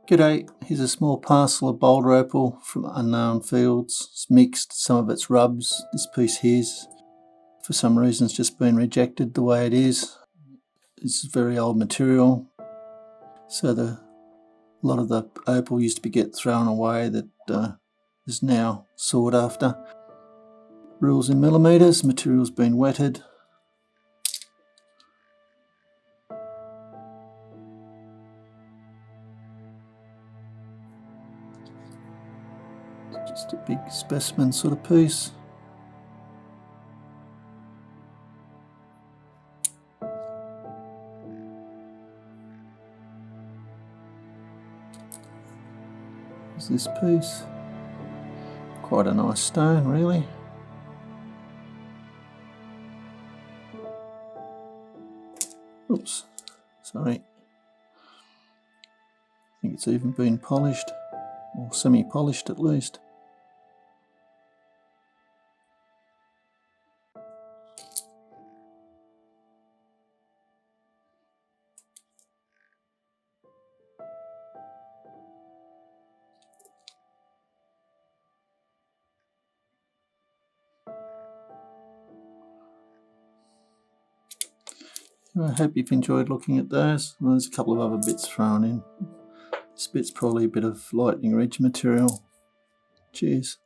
G'day, here's a small parcel of Boulder Opal from unknown fields. It's mixed, some of it's rubs. This piece here's, for some reason, it's just been rejected the way it is. It's very old material, so a lot of the opal used to get thrown away that is now sought after. Rules in millimetres, material's been wetted. Just a big specimen sort of piece. There's this piece. Quite a nice stone, really. Oops, sorry. I think it's even been polished, or semi-polished at least. I hope you've enjoyed looking at those. Well, there's a couple of other bits thrown in. This bit's probably a bit of lightning ridge material. Cheers.